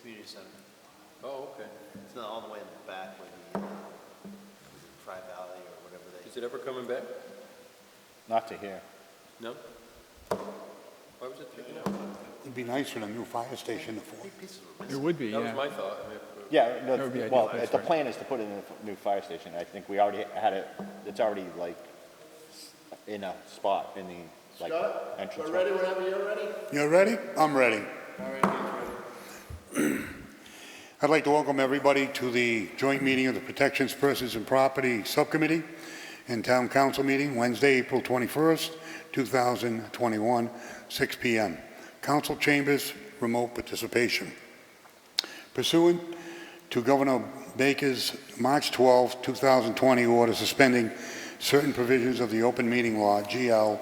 community center. Oh, okay. It's not all the way in the back where the Tri-Valley or whatever they... Is it ever coming back? Not to here. No? Why was it taken out? It'd be nice for a new fire station to form. Three pieces were It missing. would be, That was yeah. my thought. I mean, Yeah, That would be ideal, well, that's the right. plan is to put in a new fire station. I think we already had it, it's already like in a spot in the like entrance. We're ready whenever you're ready. You ready? I'm ready. All right, he's ready. I'd like to welcome everybody to the joint meeting of the Protections, Persons, and Property Subcommittee and Town Council meeting, Wednesday, April 21st, 2021, 6 p.m. Council chambers, remote participation. Pursuant to Governor Baker's March 12, 2020 order suspending certain provisions of the open meeting law, GL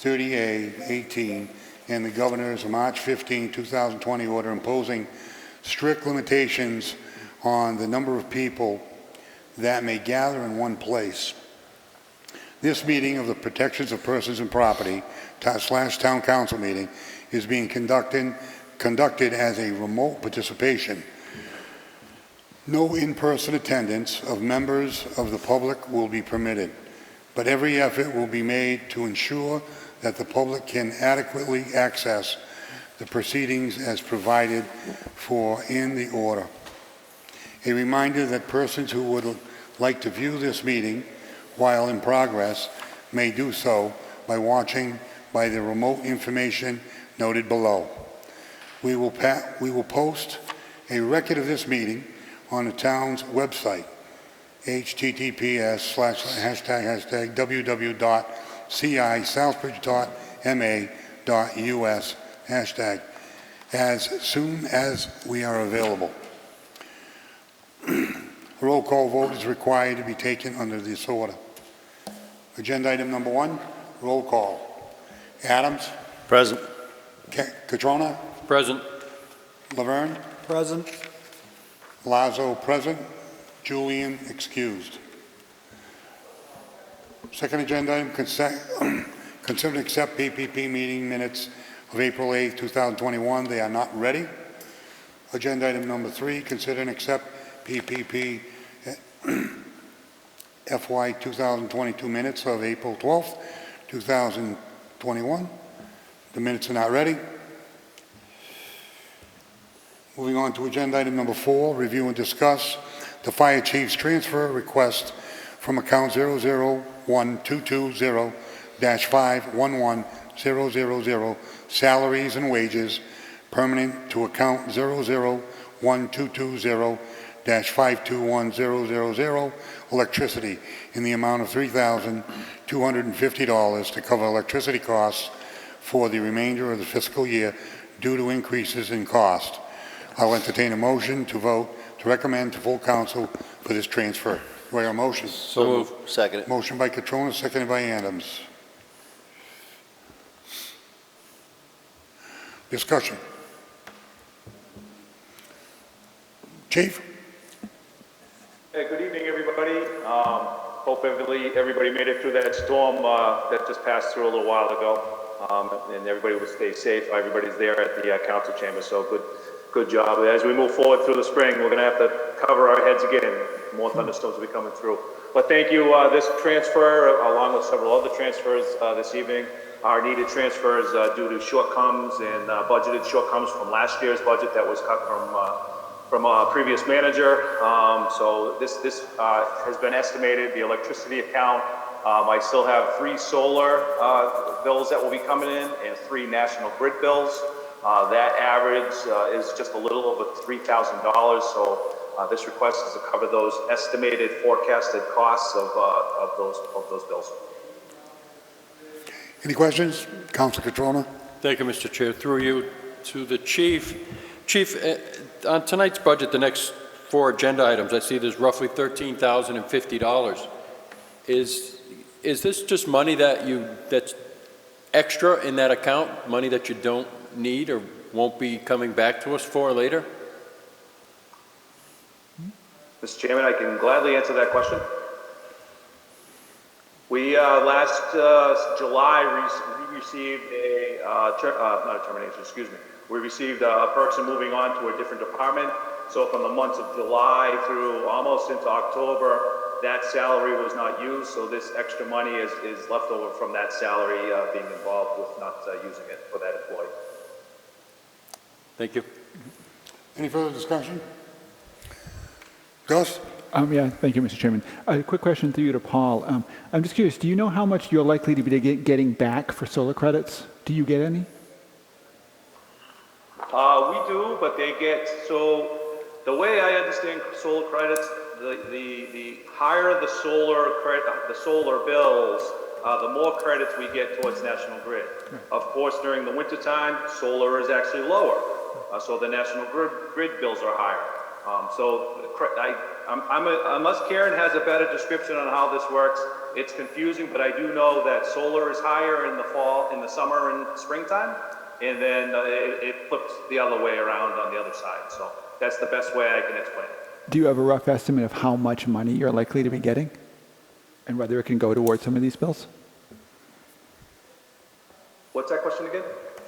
30A-18, and the Governor's March 15, 2020 order imposing strict limitations on the number of people that may gather in one place. This meeting of the Protections of Persons and Property / Town Council meeting is being conducted as a remote participation. No in-person attendance of members of the public will be permitted, but every effort will be made to ensure that the public can adequately access the proceedings as provided for in the order. A reminder that persons who would like to view this meeting while in progress may do so by watching by the remote information noted below. We will post a record of this meeting on the town's website, https://www.ci.southbridge.ma.us, as soon as we are available. A roll call vote is required to be taken under this order. Agenda item number 1, roll call. Adams? Present. Catrona? present. Laverne? Present. Lazo present. Julian excused. Second agenda item, consider and accept PPP meeting minutes of April 8, 2021. They are not ready. Agenda item number 3, consider and accept PPP FY 2022 minutes of April 12, 2021. The minutes are not ready. Moving on to agenda item number 4, review and discuss the fire chief's transfer request from account 001220-511-000 salaries and wages permanent to account 001220-521-000 electricity in the amount of $3,250 to cover electricity costs for the remainder of the fiscal year due to increases in cost. I'll entertain a motion to vote to recommend to full council for this transfer. Do I hear a motion? So moved. Second. Motion by Catrona, seconded by Adams. Discussion. Chief? Hey, good evening, everybody. Hope everybody made it through that storm that just passed through a little while ago, and everybody will stay safe. Everybody's there at the council chamber, so good job. As we move forward through the spring, we're going to have to cover our heads again. More thunderstorms will be coming through. But thank you. This transfer, along with several other transfers this evening, are needed transfers due to shortcomings and budgeted shortcomings from last year's budget that was cut from a previous manager. So this has been estimated. The electricity account, I still have 3 solar bills that will be coming in and 3 national grid bills. That average is just a little over $3,000. So this request is to cover those estimated forecasted costs of those bills. Any questions? Councilor Catrona? Thank you, Mr. Chair. Through you to the chief. Chief, on tonight's budget, the next 4 agenda items, I see there's roughly $13,050. Is this just money that's extra in that account, money that you don't need or won't be coming back to us for later? Mr. Chairman, I can gladly answer that question. We, last July, we received not a termination, excuse me. We received a person moving on to a different department. So from the months of July through almost into October, that salary was not used. So this extra money is left over from that salary being involved with not using it for that employee. Thank you. Any further discussion? Gus? Yeah, thank you, Mr. Chairman. A quick question to you to Paul. I'm just curious, do you know how much you're likely to be getting back for solar credits? Do you get any? We do, but they get, so the way I understand solar credits, the higher the solar bills, the more credits we get towards National Grid. Of course, during the wintertime, solar is actually lower, so the National Grid bills are higher. Unless Karen has a better description on how this works, it's confusing, but I do know that solar is higher in the fall, in the summer and springtime, and then it flips the other way around on the other side. So that's the best way I can explain it. Do you have a rough estimate of how much money you're likely to be getting? And whether it can go towards some of these bills? What's that question again?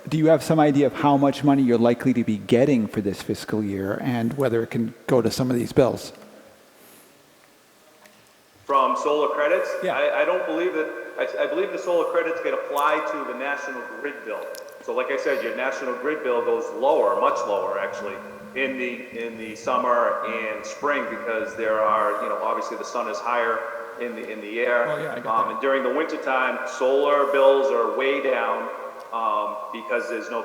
Do you have some idea of how much money you're likely to be getting for this fiscal year and whether it can go to some of these bills? From solar credits? Yeah. I don't believe that, I believe the solar credits get applied to the National Grid bill. So like I said, your National Grid bill goes lower, much lower actually, in the summer and spring because there are, you know, obviously the sun is higher in the air. Oh, yeah, I get that. And during the wintertime, solar bills are way down because there's no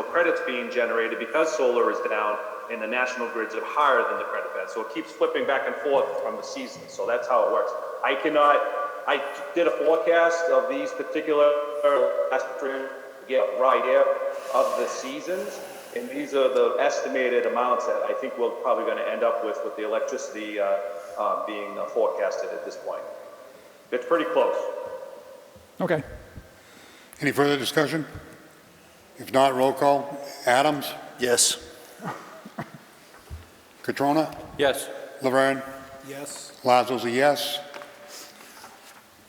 credits being generated because solar is down and the national grids are higher than the credit band. So it keeps flipping back and forth from the seasons. So that's how it works. I did a forecast of these particular right here of the seasons. And these are the estimated amounts that I think we're probably going to end up with the electricity being forecasted at this point. It's pretty close. Okay. Any further discussion? If not, roll call. Adams? Yes. Catrona? Yes. Laverne? Yes. Lazo's a yes.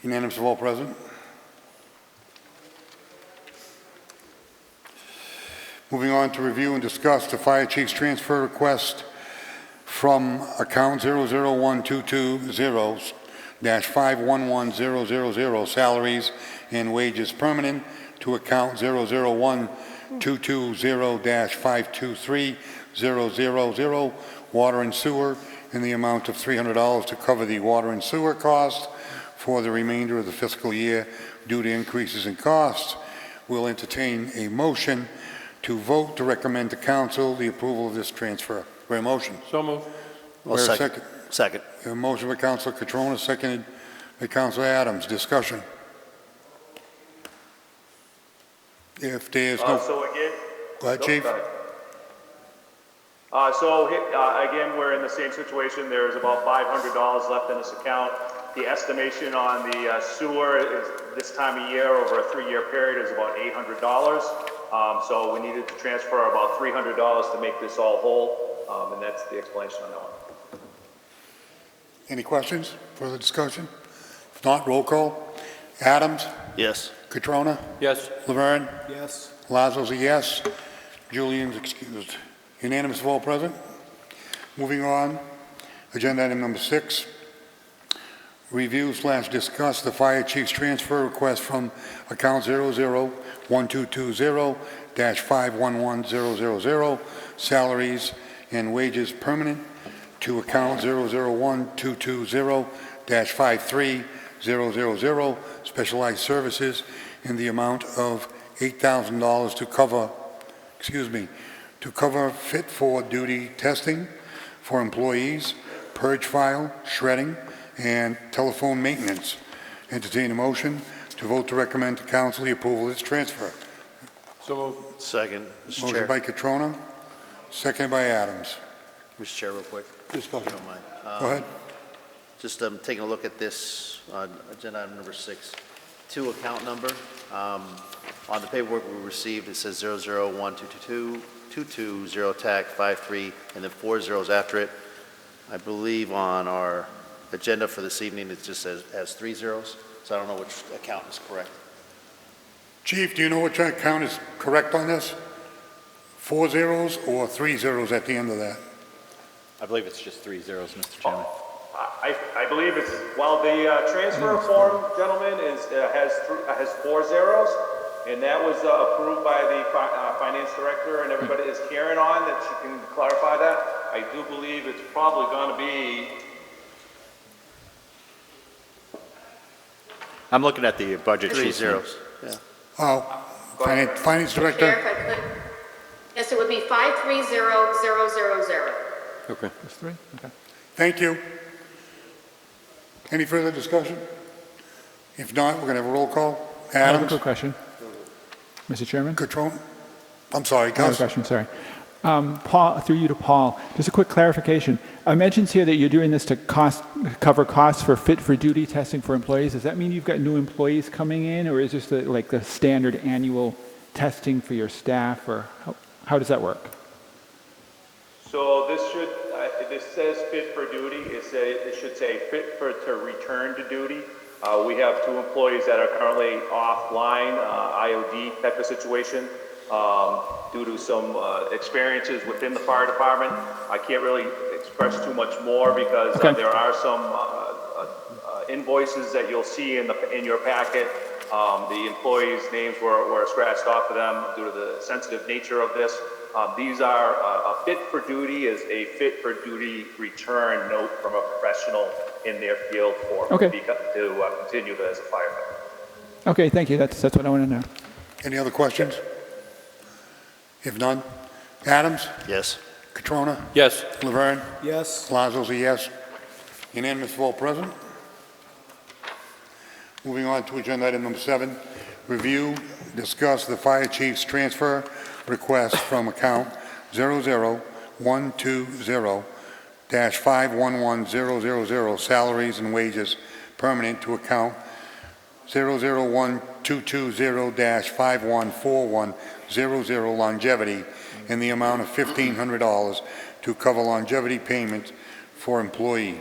Unanimous of all present. Moving on to review and discuss the fire chief's transfer request from account 001220-511000 salaries and wages permanent to account 001220-523000 water and sewer in the amount of $300 to cover the water and sewer cost for the remainder of the fiscal year due to increases in costs. We'll entertain a motion to vote to recommend to council the approval of this transfer. For a motion. So moved. Well, Where a second. Second. A motion by Councilor Catrona, seconded by Councilor Adams. Discussion. If there's no... So again... Go ahead, Chief. Again, we're in the same situation. There's about $500 left in this account. The estimation on the sewer is this time of year over a 3-year period is about $800. So we needed to transfer about $300 to make this all whole, and that's the explanation on that one. Any questions? Further discussion? If not, roll call. Adams? Yes. Catrona? Yes. Laverne? Yes. Lazo's a yes. Julian's excused. Unanimous of all present. Moving on, agenda item number 6. Review/discuss the fire chief's transfer request from account 001220-511000 salaries and wages permanent to account 001220-53000 specialized services in the amount of $8,000 to cover fit for duty testing for employees, purge file, shredding, and telephone maintenance. Entertain a motion to vote to recommend to council the approval of this transfer. So moved. Second. Mr. Motion Chair. by Catrona, seconded by Adams. Mr. Chair, real quick. Discussion. If you don't mind. Go ahead. Just taking a look at this on agenda item number 6. 2 account number. On the paperwork we received, it says 001222-220 TAC 53 and then 4 zeros after it. I believe on our agenda for this evening, it just says has 3 zeros. So I don't know which account is correct. Chief, do you know which account is correct on this? 4 zeros or 3 zeros at the end of that? I believe it's just 3 zeros, Mr. Chairman. I believe it's, well, the transfer form, gentlemen, has 4 zeros, and that was approved by the finance director, and everybody is Karen on, that she can clarify that. I do believe it's probably going to be, I'm looking at the budget sheet. 3 zeros, yeah. Oh, Finance Chair, Director? if I could. Yes, it would be 530000. Okay. There's 3? Okay. Thank you. Any further discussion? If not, we're going to have a roll call. I have a Adams? quick question. Mr. Chairman? Catrona? I'm sorry, I have a Counsel. question, sorry. Paul, through you to Paul, just a quick clarification. I mentioned here that you're doing this to cover costs for fit-for-duty testing for employees. Does that mean you've got new employees coming in, or is this like the standard annual testing for your staff, or how does that work? so this should, this says fit for duty, it should say fit for, to return to duty. We have 2 employees that are currently offline, IOD type of situation, due to some experiences within the fire department. I can't really express too much more because Okay. there are some invoices that you'll see in your packet. The employees' names were scratched off of them due to the sensitive nature of this. These are a fit for duty is a fit for duty return note from a professional in their field for Okay. to continue as a firefighter. Okay, thank you. That's what I want to know. Any other questions? If none, Adams? Yes. Catrona? Yes. Laverne? Yes. Lazo's a yes. Unanimous vote present. Moving on to agenda item number 7, review, discuss the fire chief's transfer request from account 00120-511000 salaries and wages permanent to account 001-220-514100 longevity in the amount of $1,500 to cover longevity payments for employee.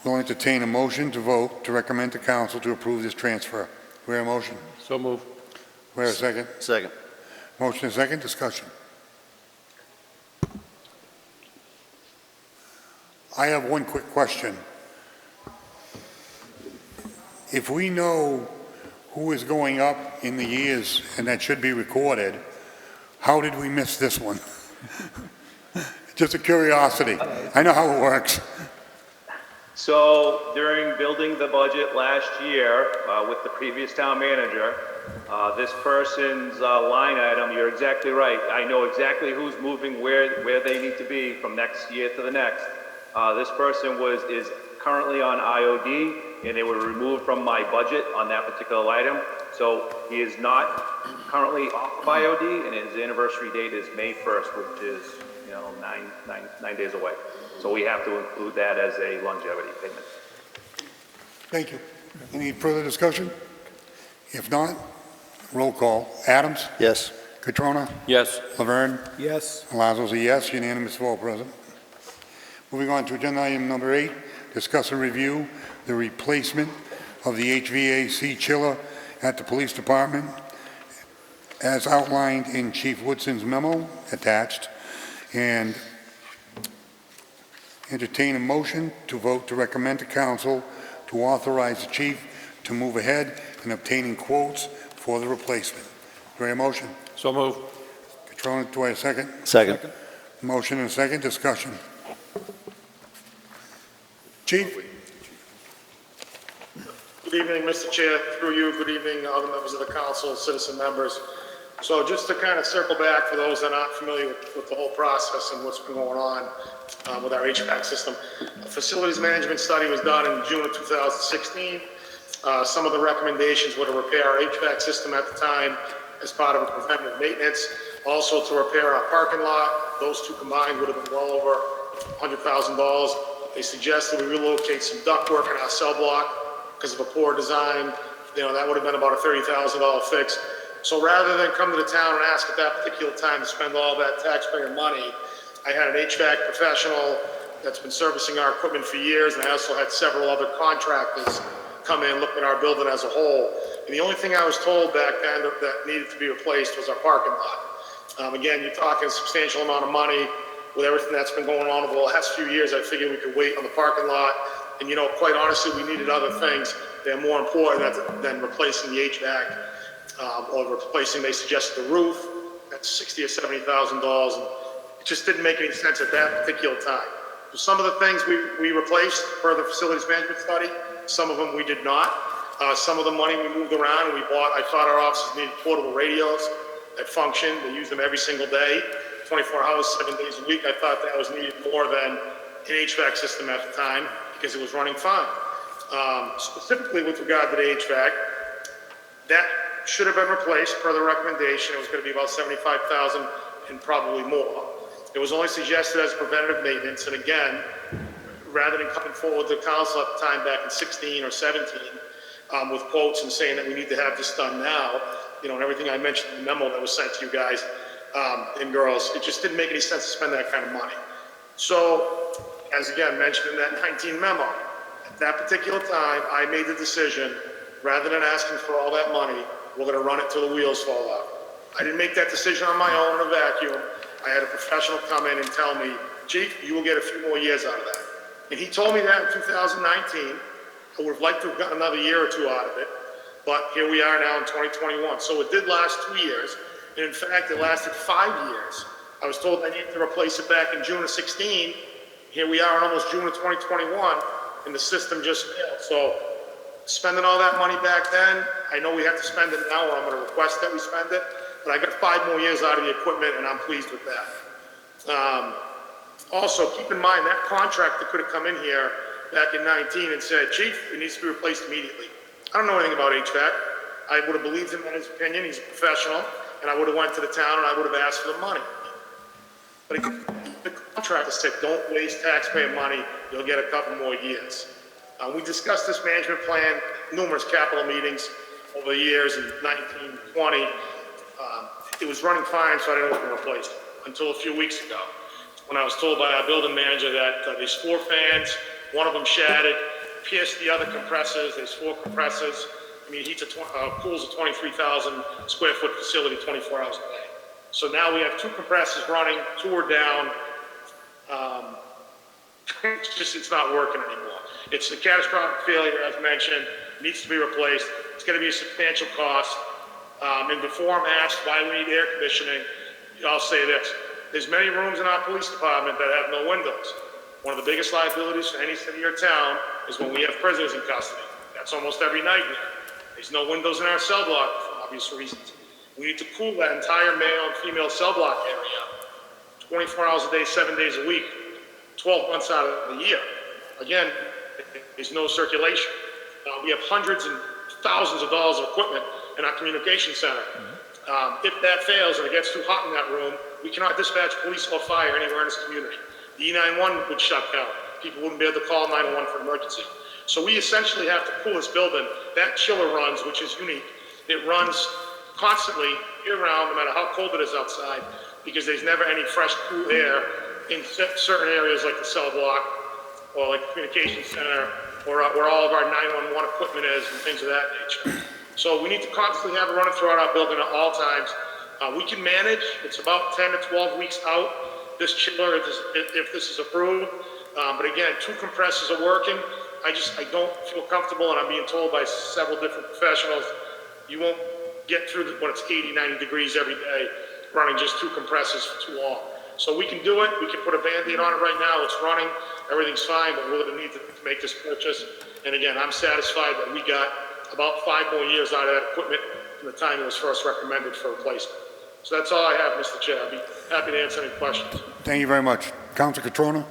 We'll entertain a motion to vote to recommend to council to approve this transfer. We have a motion? So move. We have a second? Second. Motion and second, discussion. I have one quick question. If we know who is going up in the years, and that should be recorded, how did we miss this one? Just a curiosity. I know how it works. So during building the budget last year with the previous town manager, this person's line item, you're exactly right. I know exactly who's moving where they need to be from next year to the next. This person is currently on IOD, and they were removed from my budget on that particular item. So he is not currently off of IOD, and his anniversary date is May 1st, which is, you know, nine days away. So we have to include that as a longevity payment. Thank you. Any further discussion? If not, roll call. Adams? Yes. Catrona? Yes. Laverne? Yes. Lazo's a yes, unanimous vote, President. Moving on to agenda item number 8, discuss and review the replacement of the HVAC chiller at the police department as outlined in Chief Woodson's memo attached, and entertain a motion to vote to recommend to council to authorize the chief to move ahead in obtaining quotes for the replacement. Do I have a motion? So move. Catrona, do I have a second? Second. Motion and a second, discussion. Chief? Good evening, Mr. Chair, through you, good evening, other members of the council, citizen members. So just to kind of circle back for those that aren't familiar with the whole process and what's been going on with our HVAC system, a facilities management study was done in June of 2016. Some of the recommendations were to repair our HVAC system at the time as part of a preventive maintenance, also to repair our parking lot. Those two combined would have been well over $100,000. They suggested we relocate some ductwork in our cell block because of a poor design. You know, that would have been about a $30,000 fix. So rather than come to the town and ask at that particular time to spend all that taxpayer money, I had an HVAC professional that's been servicing our equipment for years, and I also had several other contractors come in, look at our building as a whole. And the only thing I was told back then that needed to be replaced was our parking lot. Again, you're talking a substantial amount of money with everything that's been going on over the last few years. I figured we could wait on the parking lot. And, you know, quite honestly, we needed other things that are more important than replacing the HVAC or replacing, they suggested, the roof. That's $60,000 or $70,000. And it just didn't make any sense at that particular time. So some of the things we replaced per the facilities management study, some of them we did not. Some of the money we moved around and we bought. I thought our offices needed portable radios that function. They use them every single day, 24 hours, 7 days a week. I thought that was needed more than an HVAC system at the time because it was running fine. Specifically with regard to the HVAC, that should have been replaced per the recommendation. It was going to be about $75,000 and probably more. It was only suggested as preventative maintenance, and again, rather than coming forward to the council at the time back in 16 or 17 with quotes and saying that we need to have this done now, you know, and everything I mentioned in the memo that was sent to you guys and girls, it just didn't make any sense to spend that kind of money. So, as again mentioned in that 19 memo, at that particular time, I made the decision, rather than asking for all that money, we're going to run it till the wheels fall off. I didn't make that decision on my own in a vacuum. I had a professional come in and tell me, Chief, you will get a few more years out of that. And he told me that in 2019. I would have liked to have gotten another year or two out of it, but here we are now in 2021. So it did last 2 years, and in fact, it lasted 5 years. I was told I needed to replace it back in June of 16. Here we are in almost June of 2021, and the system just failed. So spending all that money back then, I know we have to spend it now, or I'm going to request that we spend it, but I got 5 more years out of the equipment, and I'm pleased with that. Also, keep in mind, that contractor could have come in here back in 19 and said, Chief, it needs to be replaced immediately. I don't know anything about HVAC. I would have believed him in his opinion. He's a professional, and I would have went to the town and I would have asked for the money. But the contractor said, don't waste taxpayer money. You'll get a couple more years. We discussed this management plan, numerous capital meetings over the years in 19, 20. It was running fine, so I didn't want to replace it until a few weeks ago, when I was told by our building manager that there's 4 fans, one of them shattered, pierced the other compressors. There's 4 compressors. I mean, heats cools a 23,000 square foot facility 24 hours a day. So now we have 2 compressors running, 2 are down. It's not working anymore. It's a catastrophic failure, as mentioned, needs to be replaced. It's going to be a substantial cost. And before I'm asked why we need air conditioning, I'll say this. There's many rooms in our police department that have no windows. One of the biggest liabilities for any city or town is when we have prisoners in custody. That's almost every night now. There's no windows in our cell block for obvious reasons. We need to cool that entire male and female cell block area 24 hours a day, 7 days a week, 12 months out of the year. Again, there's no circulation. We have hundreds and thousands of dollars of equipment in our communication center. If that fails and it gets too hot in that room, we cannot dispatch police or fire anywhere in this community. The E911 would shut down. People wouldn't be able to call 911 for an emergency. So we essentially have to cool this building. That chiller runs, which is unique. It runs constantly year-round, no matter how cold it is outside, because there's never any fresh, cool air in certain areas like the cell block or like the communication center or where all of our 911 equipment is and things of that nature. So we need to constantly have it running throughout our building at all times. We can manage. It's about 10 to 12 weeks out, this chiller, if this is approved. But again, 2 compressors are working. I don't feel comfortable, and I'm being told by several different professionals, you won't get through when it's 80, 90 degrees every day, running just 2 compressors for too long. So we can do it. We can put a Band-Aid on it right now. It's running. Everything's fine, but we're going to need to make this purchase. And again, I'm satisfied that we got about 5 more years out of that equipment from the time it was first recommended for replacement. So that's all I have, Mr. Chair. I'll be happy to answer any questions. Thank you very much. Councilor Catrona?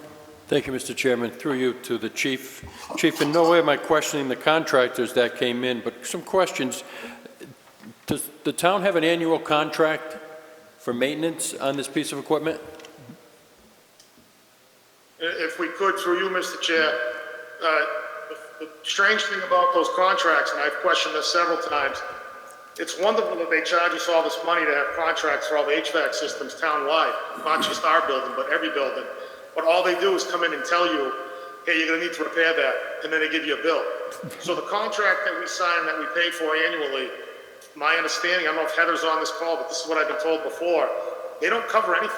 Thank you, Mr. Chairman. Through you to the chief. Chief, in no way am I questioning the contractors that came in, but some questions. Does the town have an annual contract for maintenance on this piece of equipment? If we could, through you, Mr. Chair, the strange thing about those contracts, and I've questioned this several times, it's wonderful that they charge us all this money to have contracts for all the HVAC systems town-wide, not just our building, but every building. But all they do is come in and tell you, hey, you're gonna need to repair that, and then they give you a bill. So the contract that we sign, that we pay for annually, my understanding, I don't know if Heather's on this call, but this is what I've been told before, they don't cover anything.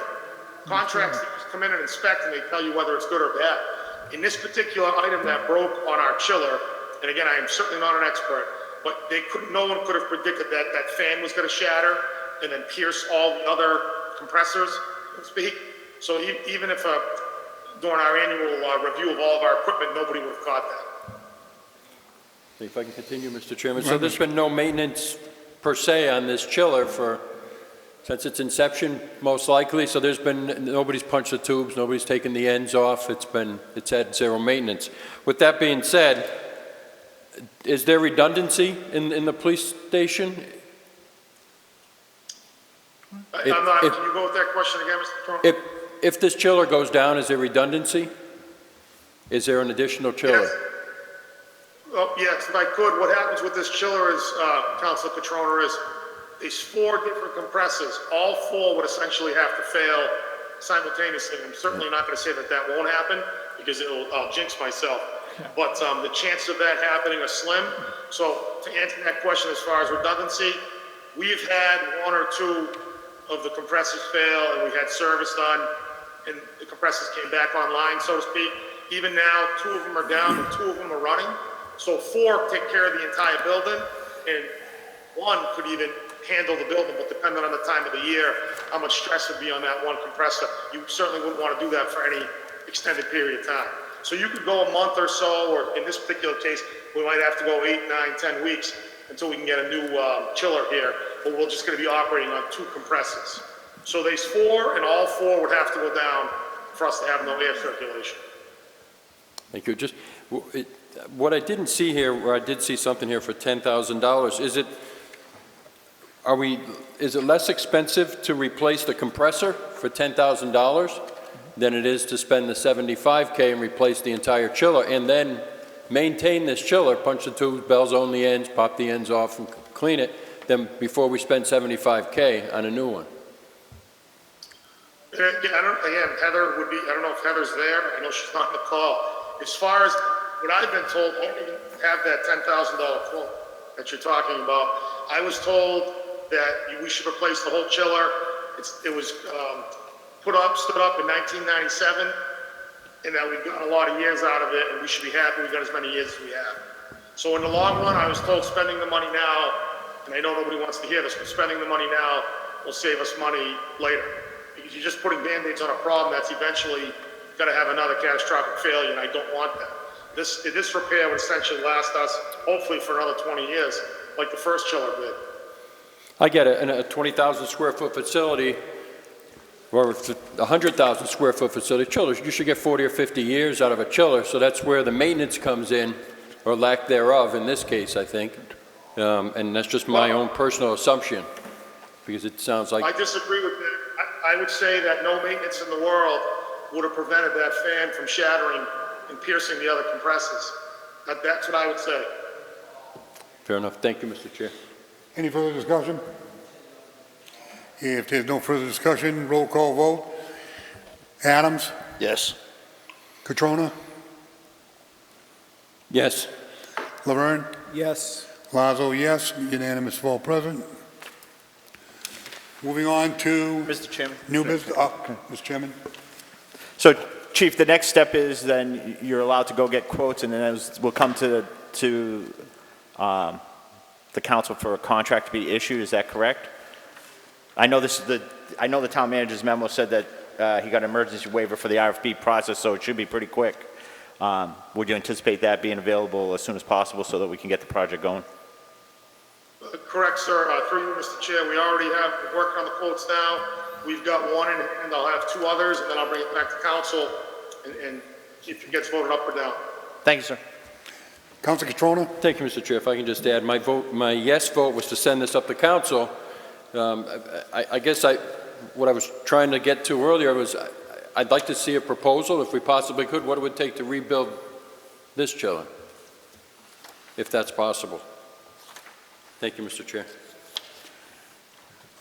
Contracts, they just come in and inspect, and they tell you whether it's good or bad. In this particular item that broke on our chiller, and again, I am certainly not an expert, but no one could have predicted that that fan was gonna shatter and then pierce all the other compressors, so to speak. So even if, during our annual review of all of our equipment, nobody would have caught that. If I can continue, Mr. Chairman. So there's been no maintenance per se on this chiller since its inception, most likely. So nobody's punched the tubes, nobody's taken the ends off. It's had zero maintenance. With that being said, is there redundancy in the police station? Can you go with that question again, Mr. Trump? If this chiller goes down, is there redundancy? Is there an additional chiller? Yes. Well, yes, if I could, what happens with this chiller is, Councilor Catrona, is there's 4 different compressors. All 4 would essentially have to fail simultaneously. I'm certainly not going to say that that won't happen because I'll jinx myself. But the chances of that happening are slim. So to answer that question as far as redundancy, we've had 1 or 2 of the compressors fail, and we had service done, and the compressors came back online, so to speak. Even now, 2 of them are down and 2 of them are running. So 4 take care of the entire building, and 1 could even handle the building, but depending on the time of the year, how much stress would be on that 1 compressor. You certainly wouldn't want to do that for any extended period of time. So you could go a month or so, or in this particular case, we might have to go 8, 9, 10 weeks until we can get a new chiller here, but we're just going to be operating on 2 compressors. So there's 4, and all 4 would have to go down for us to have no air circulation. Thank you. Just what I didn't see here, where I did see something here for $10,000, is it less expensive to replace the compressor for $10,000 than it is to spend the $75K and replace the entire chiller and then maintain this chiller, punch the tubes, bells on the ends, pop the ends off and clean it, then before we spend $75K on a new one? Yeah, Heather would be, I don't know if Heather's there, I know she's not on the call. As far as what I've been told, I don't even have that $10,000 quote that you're talking about. I was told that we should replace the whole chiller. It was stood up in 1997, and that we've got a lot of years out of it, and we should be happy we got as many years as we have. So in the long run, I was told spending the money now, and I know nobody wants to hear this, but spending the money now will save us money later. Because you're just putting Band-Aids on a problem that's eventually going to have another catastrophic failure, and I don't want that. This repair would essentially last us, hopefully, for another 20 years, like the first chiller did. I get it. In a 20,000 square foot facility, or a 100,000 square foot facility, chillers, you should get 40 or 50 years out of a chiller, so that's where the maintenance comes in, or lack thereof in this case, I think. And that's just my own personal assumption, because it sounds like... I disagree with that. I would say that no maintenance in the world would have prevented that fan from shattering and piercing the other compressors. That's what I would say. Fair enough. Thank you, Mr. Chair. Any further discussion? If there's no further discussion, roll call vote. Adams? Yes. Catrona? Yes. Laverne? Yes. Lazo, yes. Unanimous vote present. Moving on to Mr. Chairman? new business. Mr. Chairman. So, Chief, the next step is then you're allowed to go get quotes, and then we'll come to the council for a contract to be issued. Is that correct? I know the town manager's memo said that he got an emergency waiver for the RFP process, so it should be pretty quick. Would you anticipate that being available as soon as possible so that we can get the project going? Correct, sir. Through you, Mr. Chair, we already have working on the quotes now. We've got 1 in hand. I'll have 2 others, and then I'll bring it back to council and if it gets voted up or down. Thank you, sir. Councilor Catrona? Thank you, Mr. Chair. If I can just add, my yes vote was to send this up to council. I guess what I was trying to get to earlier was I'd like to see a proposal, if we possibly could, what it would take to rebuild this chiller, if that's possible. Thank you, Mr. Chair.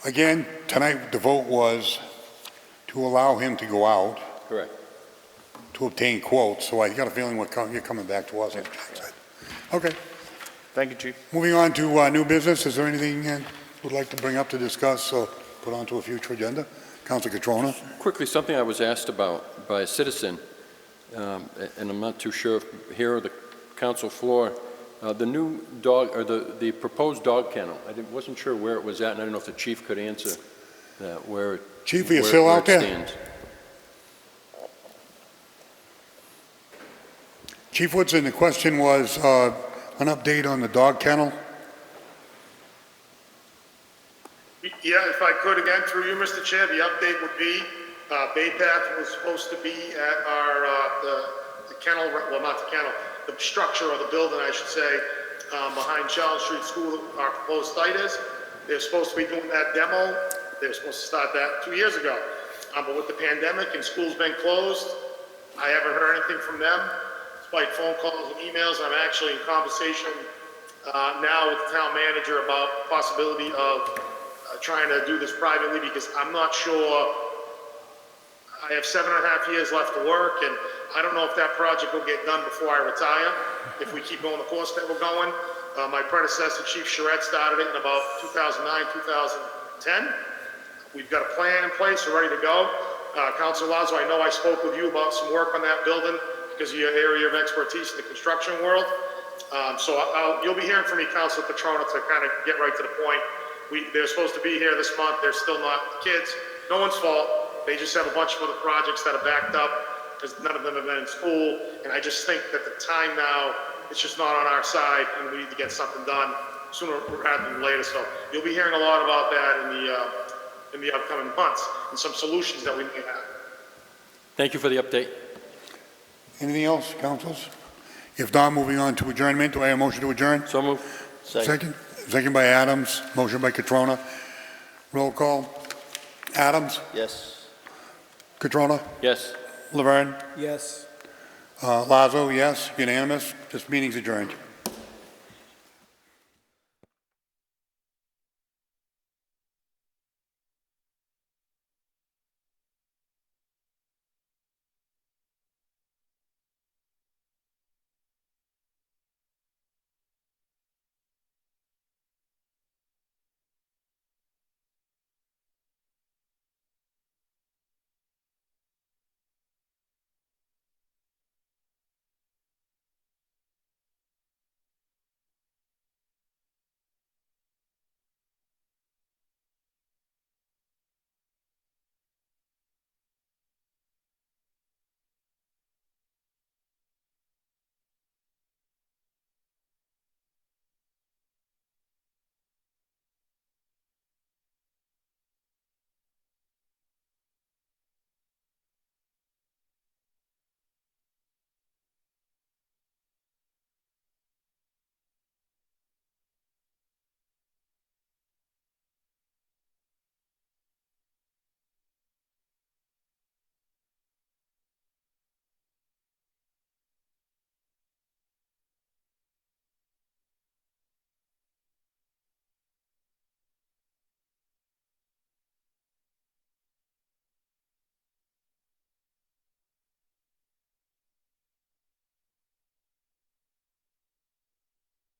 Again, tonight the vote was to allow him to go out, Correct. to obtain quotes, so I got a feeling you're coming back to us, as Jack said. Okay, Thank you, Chief. moving on to new business, is there anything you would like to bring up to discuss or put onto a future agenda? Council Catrona? Quickly, something I was asked about by a citizen, and I'm not too sure if here or the council floor, the new dog, or the proposed dog kennel. Wasn't sure where it was at, and I don't know if the chief could answer that, where it Chief, are you still out there? stands. Chief Woodson, the question was an update on the dog kennel. Yeah, if I could again, through you, Mr. Chair, the update would be, Bay Path was supposed to be at our, the kennel, well, not the kennel, the structure or the building, I should say, behind Charles Street School, our proposed site is. They're supposed to be doing that demo. They were supposed to start that 2 years ago. But with the pandemic and school's been closed, I haven't heard anything from them, despite phone calls and emails. I'm actually in conversation now with the town manager about the possibility of trying to do this privately, because I'm not sure. I have 7.5 years left to work, and I don't know if that project will get done before I retire, if we keep going the course that we're going. My predecessor, Chief Charette, started it in about 2009, 2010. We've got a plan in place, we're ready to go. Councilor Lazo, I know I spoke with you about some work on that building because of your area of expertise in the construction world. So you'll be hearing from me, Councilor Catrona, to kind of get right to the point. They're supposed to be here this month. They're still not. The kids, no one's fault. They just have a bunch of other projects that are backed up because none of them have been in school. And I just think that the time now, it's just not on our side, and we need to get something done sooner rather than later. So you'll be hearing a lot about that in the upcoming months and some solutions that we may have. Thank you for the update. Anything else, councils? If not, moving on to adjournment, do I have a motion to adjourn? So moved. Second. Second by Adams, motion by Catrona. Roll call. Adams? Yes. Catrona? Yes. Laverne? Yes. Lazo, yes. Unanimous. This meeting's adjourned.